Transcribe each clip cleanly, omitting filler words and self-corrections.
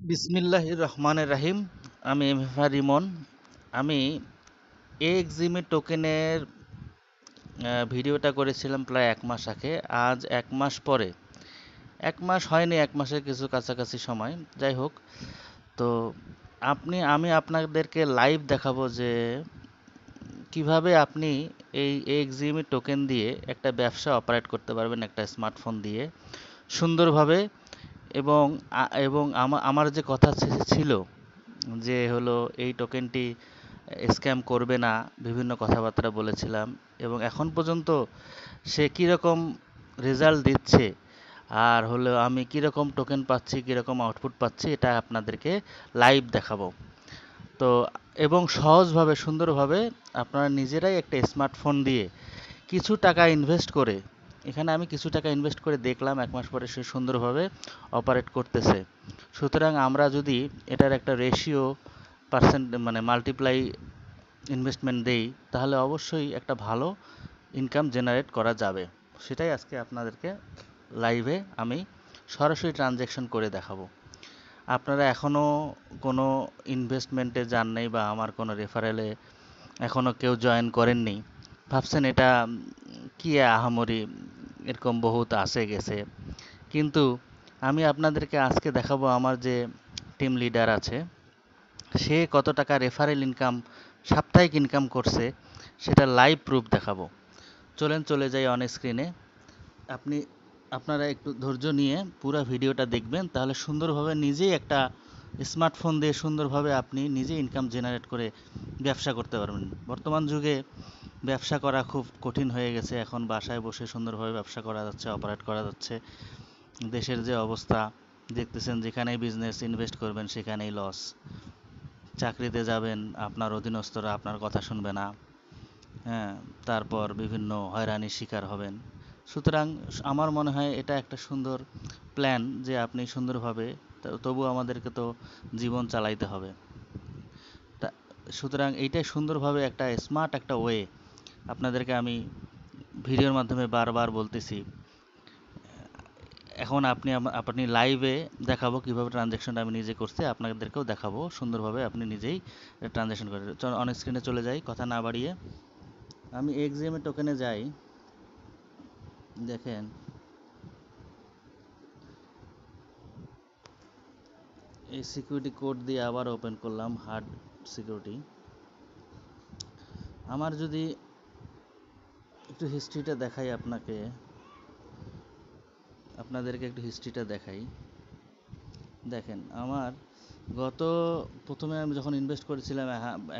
বিসমিল্লাহির রহমানির রাহিম। আমি এমএফআ রিমন। আমি এক্সিমি টোকেনের ভিডিওটা করেছিলাম প্রায় ১ মাস আগে। আজ ১ মাস পরে, ১ মাস হয়নি, ১ মাসের কিছু কাছাকাছি সময়, যাই হোক। তো আমি আপনাদেরকে লাইভ দেখাবো যে কিভাবে আপনি এই এক্সিমি টোকেন দিয়ে একটা ব্যবসা অপারেট করতে পারবেন একটা স্মার্টফোন দিয়ে সুন্দরভাবে। এবং এবং আমার যে কথা ছিল যে হলো এই টোকেনটি স্ক্যাম করবে না, বিভিন্ন কথাবার্তা বলেছিলাম। এবং এখন পর্যন্ত সে কীরকম রেজাল্ট দিচ্ছে, আর হলো আমি কীরকম টোকেন পাচ্ছি, কীরকম আউটপুট পাচ্ছি, এটা আপনাদেরকে লাইভ দেখাবো। তো এবং সহজভাবে সুন্দরভাবে আপনারা নিজেরাই একটা স্মার্টফোন দিয়ে কিছু টাকা ইনভেস্ট করে, এখানে আমি কিছু টাকা ইনভেস্ট করে দেখলাম ১ মাস পরে সে সুন্দরভাবে অপারেট করতেছে। সুতরাং আমরা যদি এটার একটা রেশিও পার্সেন্ট মানে মাল্টিপ্লাই ইনভেস্টমেন্ট দেই, তাহলে অবশ্যই একটা ভালো ইনকাম জেনারেট করা যাবে। সেটাই আজকে আপনাদেরকে লাইভে আমি সরাসরি ট্রানজ্যাকশন করে দেখাবো। আপনারা এখনও কোনো ইনভেস্টমেন্টে যান নাই বা আমার কোনো রেফারেলে এখনও কেউ জয়েন করেননি, ভাবছেন এটা কি আহামরি, এরকম বহুত আসে গেছে। কিন্তু আমি আপনাদেরকে আজকে দেখাবো আমার যে টিম লিডার আছে, সে কত টাকা রেফারেল ইনকাম, সাপ্তাহিক ইনকাম করছে, সেটা লাইভ প্রুফ দেখাবো। চলে যাই অন স্ক্রিনে। আপনি আপনারা একটু ধৈর্য নিয়ে পুরো ভিডিওটা দেখবেন, তাহলে সুন্দরভাবে নিজেই একটা স্মার্টফোন দিয়ে সুন্দরভাবে আপনি নিজে ইনকাম জেনারেট করে ব্যবসা করতে পারবেন। বর্তমান যুগে ব্যবসা করা খুব কঠিন হয়ে গেছে। এখন বাসায় বসে সুন্দরভাবে ব্যবসা করা যাচ্ছে, অপারেট করা যাচ্ছে। দেশের যে অবস্থা দেখতেছেন, যেখানেই বিজনেস ইনভেস্ট করবেন সেখানেই লস। চাকরিতে যাবেন, আপনার অধীনস্থরা আপনার কথা শুনবে না। হ্যাঁ, তারপর বিভিন্ন হয়রানির শিকার হবেন। সুতরাং আমার মনে হয় এটা একটা সুন্দর প্ল্যান যে আপনি সুন্দরভাবে, তবু আমাদেরকে তো জীবন চালাইতে হবে। তা সুতরাং এইটাই সুন্দরভাবে একটা স্মার্ট একটা ওয়ে আপনাদেরকে আমি ভিডিওর মাধ্যমে বারবার বলতেছি। এখন আপনি লাইভে দেখাবো কিভাবে ট্রানজ্যাকশনটা আমি নিজে করছি, আপনাদেরকেও দেখাবো সুন্দরভাবে আপনি নিজেই ট্রানজ্যাকশন করে। অন স্ক্রিনে চলে যাই কথা না বাড়িয়ে। আমি এক্সিএম টোকেনে যাই, দেখেন এই সিকিউরিটি কোড দিয়ে আবার ওপেন করলাম, হার্ড সিকিউরিটি। আমার যদি একটু হিস্ট্রিটা দেখাই আপনাদেরকে একটু হিস্ট্রিটা দেখাই। দেখেন আমার গত প্রথমে আমি যখন ইনভেস্ট করেছিলাম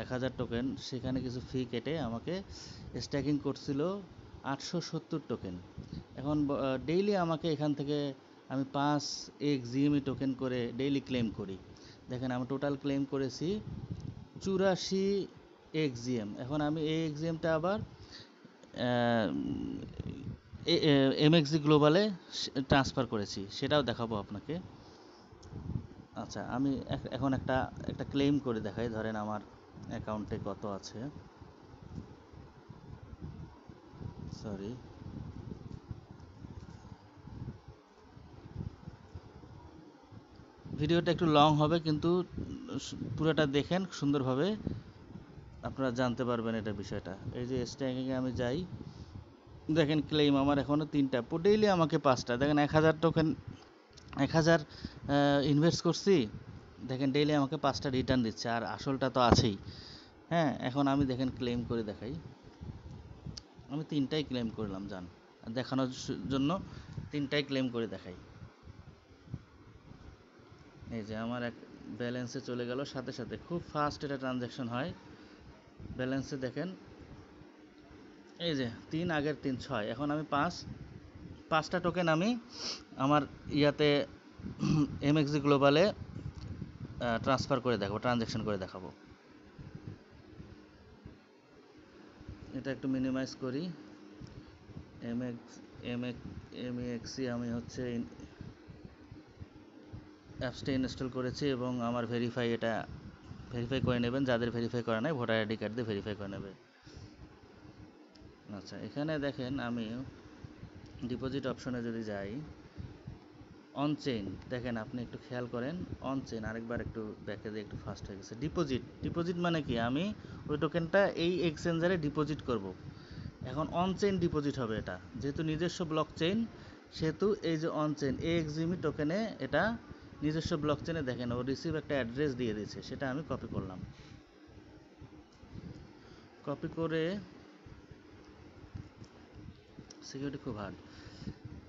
১,০০০ টোকেন, সেখানে কিছু ফি কেটে আমাকে স্ট্যাকিং করছিল ৮৭০ টোকেন। এখন ডেইলি আমাকে এখান থেকে আমি ৫ এক্সিএমই টোকেন করে ডেইলি ক্লেম করি। দেখেন আমি টোটাল ক্লেম করেছি ৮৪ এক্সিএম। এখন আমি এই এক্সিএমটা আবার এমএক্সি গ্লোবালে ট্রান্সফার করেছি, সেটাও দেখাবো আপনাকে। আচ্ছা, আমি এখন একটা একটা ক্লেম করে দেখাই। ধরেন আমার অ্যাকাউন্টে কত আছে, সরি, ভিডিওটা একটু লং হবে, কিন্তু পুরোটা দেখেন সুন্দরভাবে, আপনারা জানতে পারবেন এটা বিষয়টা। এই যে স্ট্যাকিংয়ে আমি যাই, দেখেন ক্লেম আমার এখনও ৩টা, ডেইলি আমাকে ৫টা। দেখেন ১,০০০ টোকেন, ১,০০০ ইনভেস্ট করছি, দেখেন ডেইলি আমাকে ৫টা রিটার্ন দিচ্ছে, আর আসলটা তো আছেই। হ্যাঁ, এখন আমি দেখেন ক্লেম করে দেখাই। আমি ৩টাই ক্লেম করলাম, জান দেখানোর জন্য ৩টাই ক্লেম করে দেখাই। এই যে আমার এক ব্যালেন্সে চলে গেল সাথে সাথে, খুব ফাস্ট এটা ট্রানজ্যাকশন হয়। ব্যালেন্সে দেখেন এই যে ৩, আগের ৩ ৬, এখন আমি ৫টা টোকেন আমি আমার ইয়াতে এমএক্সি গ্লোবালে ট্রান্সফার করে দেখাবো, ট্রানজ্যাকশন করে দেখাবো। এটা একটু মিনিমাইজ করি। এমএক্স এমএক্সি আমি হচ্ছে অ্যাপসটা ইনস্টল করেছি এবং আমার ভেরিফাই করে নেবেন। যাদের ভেরিফাই করা নাই, ভোটার আইডি কার্ড দিয়ে ভেরিফাই করে নেবে। আচ্ছা, এখানে দেখেন আমি ডিপোজিট অপশনে যদি যাই, অন চেইন দেখেন, আপনি একটু খেয়াল করেন, অন চেইন আরেকবার একটু দেখে যে একটু ফাস্ট হয়ে গেছে। ডিপোজিট, ডিপোজিট মানে কি, আমি ওই টোকেনটা এই এক্সচেঞ্জারে ডিপোজিট করব। এখন অন চেইন ডিপোজিট হবে, এটা যেহেতু নিজস্ব ব্লক চেইন, সেহেতু এই যে অন চেইন এক্সিমি টোকেনে এটা নিজস্ব ব্লক চেইনে দেখেন ও রিসিভ একটা অ্যাড্রেস দিয়ে দিয়েছে, সেটা আমি কপি করলাম। কপি করে, সিকিউরিটি খুব হার্ড,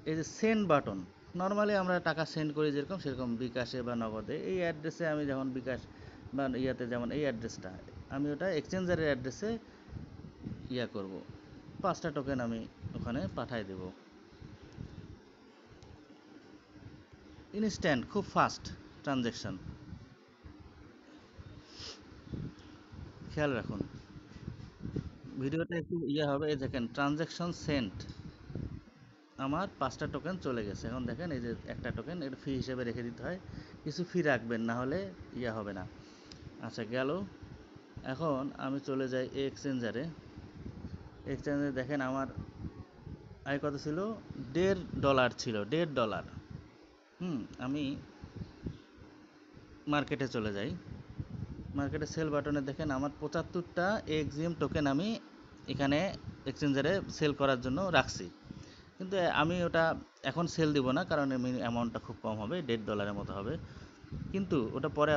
এই যে সেন্ড বাটন, নর্মালি আমরা টাকা সেন্ড করি যেরকম সেরকম বিকাশে বা নগদে, এই অ্যাড্রেসে আমি যখন বিকাশ বা ইয়াতে যেমন এই অ্যাড্রেসটা, আমি ওটা এক্সচেঞ্জারের অ্যাড্রেসে ইয়া করব, 5টা টোকেন আমি ওখানে পাঠাই দেব। ইনস্ট্যান্ট, খুব ফাস্ট ট্রানজ্যাকশন, খেয়াল রাখুন ভিডিওটা একটু ইয়ে হবে। এই দেখেন ট্রানজ্যাকশন সেন্ট, আমার 5টা টোকেন চলে গেছে। এখন দেখেন এই যে একটা টোকেন, এটা ফি হিসেবে রেখে দিতে হয়, কিছু ফি রাখবেন, না হলে ইয়ে হবে না। আচ্ছা গেল। এখন আমি চলে যাই এক্সচেঞ্জারে। এক্সচেঞ্জারে দেখেন আমার আয় কত ছিল, $1.5 ছিল, $1.5। আমি মার্কেটে চলে যাই। মার্কেটে সেল বাটনে দেখেন আমার 75টা এক্সিএম টোকেন আমি এখানে এক্সচেঞ্জারে সেল করার জন্য রাখছি। কিন্তু আমি ওটা এখন সেল দিব না, কারণ অ্যামাউন্টটা খুব কম হবে, $1.5 মতো হবে। কিন্তু ওটা পরে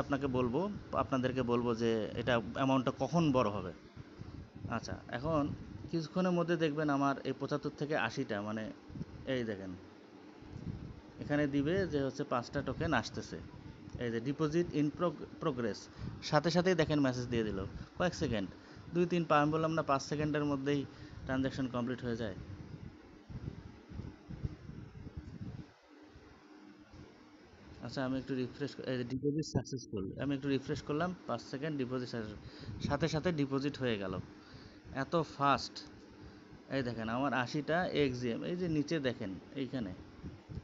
আপনাদেরকে বলবো যে এটা অ্যামাউন্টটা কখন বড় হবে। আচ্ছা, এখন কিছুক্ষণের মধ্যে দেখবেন আমার এই 75 থেকে 80টা, মানে এই দেখেন এখানে দিবে যে হচ্ছে 5টা টোকেন আসতেছে, এই যে ডিপোজিট ইন প্রোগ্রেস, সাথে সাথেই দেখেন মেসেজ দিয়ে দিল, কয়েক সেকেন্ড, 2-3 আমি বললাম না 5 সেকেন্ডের মধ্যেই ট্রানজ্যাকশন কমপ্লিট হয়ে যায়। আচ্ছা আমি একটু রিফ্রেশ, ডিপোজিট সাকসেসফুল, আমি একটু রিফ্রেশ করলাম, 5 সেকেন্ড ডিপোজিট সাথে সাথে ডিপোজিট হয়ে গেল, এত ফাস্ট। এই দেখেন আমার 80টা এক্সিএম, এই যে নিচে দেখেন এইখানে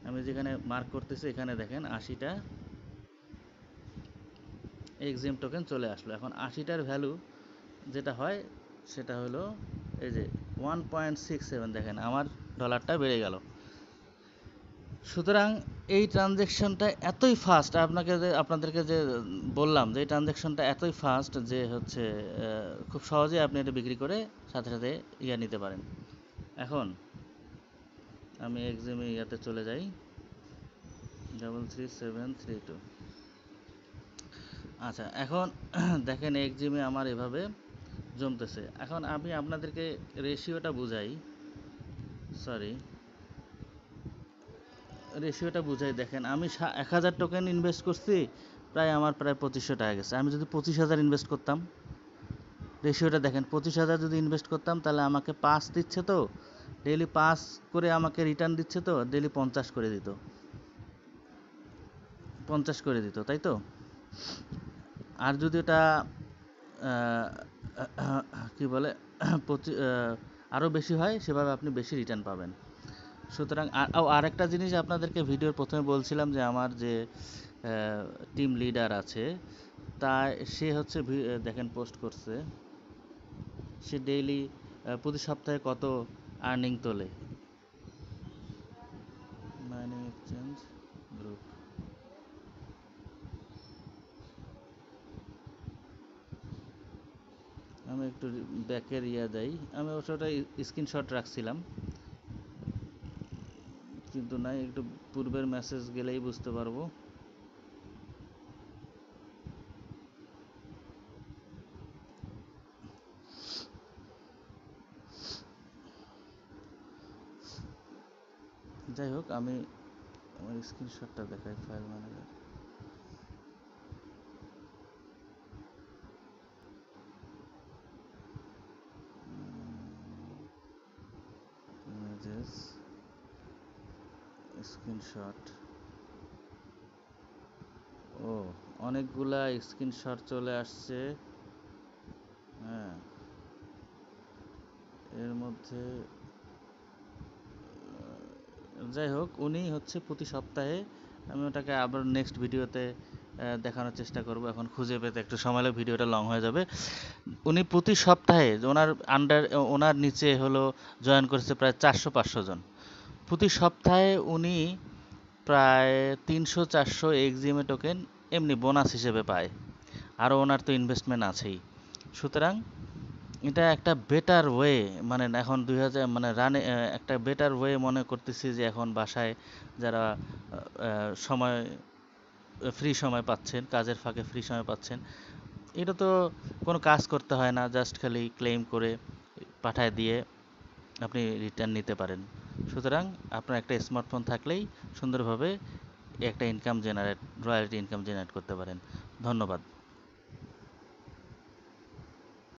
আমি যেখানে মার্ক করতেছি, এখানে দেখেন 80টা এক্সিএম টোকেন চলে আসলো। এখন 80টার ভ্যালু যেটা হয় সেটা হলো এই যে 1.67, দেখেন আমার ডলারটা বেড়ে গেল। সুতরাং এই ট্রানজ্যাকশনটা এতই ফাস্ট, আপনাদেরকে যে বললাম যে এই ট্রানজ্যাকশনটা এতই ফাস্ট যে হচ্ছে খুব সহজেই আপনি এটা বিক্রি করে সাথে সাথে ইয়া নিতে পারেন। এখন আমি এক্সিমে ইয়াতে চলে যাই, 33732। আচ্ছা এখন দেখেন এক্সিমে আমার এভাবে জমতেছে। এখন আমি আপনাদেরকে রেশিওটা বুঝাই, সরি রেশিওটা বুঝাই। দেখেন আমি 1000 টোকেন ইনভেস্ট করছি, আমার প্রায় 2500 টাকা গেছে। আমি যদি 25,000 ইনভেস্ট করতাম, রেশিওটা দেখেন, 25,000 যদি ইনভেস্ট করতাম তাহলে আমাকে 5 দিচ্ছে, তো ডেইলি 5 করে আমাকে রিটার্ন দিচ্ছে, তো ডেইলি 50 করে দিত, 50 করে দিত, তাই তো। আর যদি ওটা কি বলে আরও বেশি হয়, সেভাবে আপনি বেশি রিটার্ন পাবেন। সুতরাং আরেকটা জিনিস আপনাদেরকে ভিডিওর প্রথমে বলছিলাম যে আমার যে টিম লিডার আছে, তা সে হচ্ছে দেখেন পোস্ট করছে, সে ডেইলি প্রতি সপ্তাহে কত আর্নিং তোলে। মাইনিং এক্সচেঞ্জ গ্রুপ, আমি একটু ব্যাকের যাই, আমি অবশ্য ওটা স্ক্রিনশট রাখছিলাম, কিন্তু নাই, একটু পূর্বের মেসেজ গেলেই বুঝতে পারবো। যাই হোক, আমি আমার স্ক্রিনশটটা দেখাই, ফাইল ম্যানেজার, ইমেজেস, স্ক্রিনশট, ও অনেকগুলা স্ক্রিনশট চলে আসছে। হ্যাঁ, এর মধ্যে যাই হোক, উনি হচ্ছে প্রতি সপ্তাহে, আমি ওটাকে আবার নেক্সট ভিডিওতে দেখানোর চেষ্টা করব, এখন খুঁজে পেতে একটু সময় লাগবে, ভিডিওটা লং হয়ে যাবে। উনি প্রতি সপ্তাহে ওনার নিচে হলো জয়েন করেছে প্রায় 400-500 জন। প্রতি সপ্তাহে উনি প্রায় 300-400 এক্সিএমএ টোকেন এমনি বোনাস হিসেবে পায়। আরও ওনার তো ইনভেস্টমেন্ট আছেই। সুতরাং এটা একটা বেটার ওয়ে, মানে এখন 2000 মানে রানে একটা বেটার ওয়ে মনে করতেছি যে এখন বাসায় যারা সময় ফ্রি সময় পাচ্ছেন, কাজের ফাঁকে ফ্রি সময় পাচ্ছেন, এটা তো কোনো কাজ করতে হয় না, জাস্ট খালি ক্লেম করে পাঠায় দিয়ে আপনি রিটার্ন নিতে পারেন। সুতরাং আপনার একটা স্মার্টফোন থাকলেই সুন্দরভাবে একটা income generate, royalty income generate করতে পারেন। ধন্যবাদ।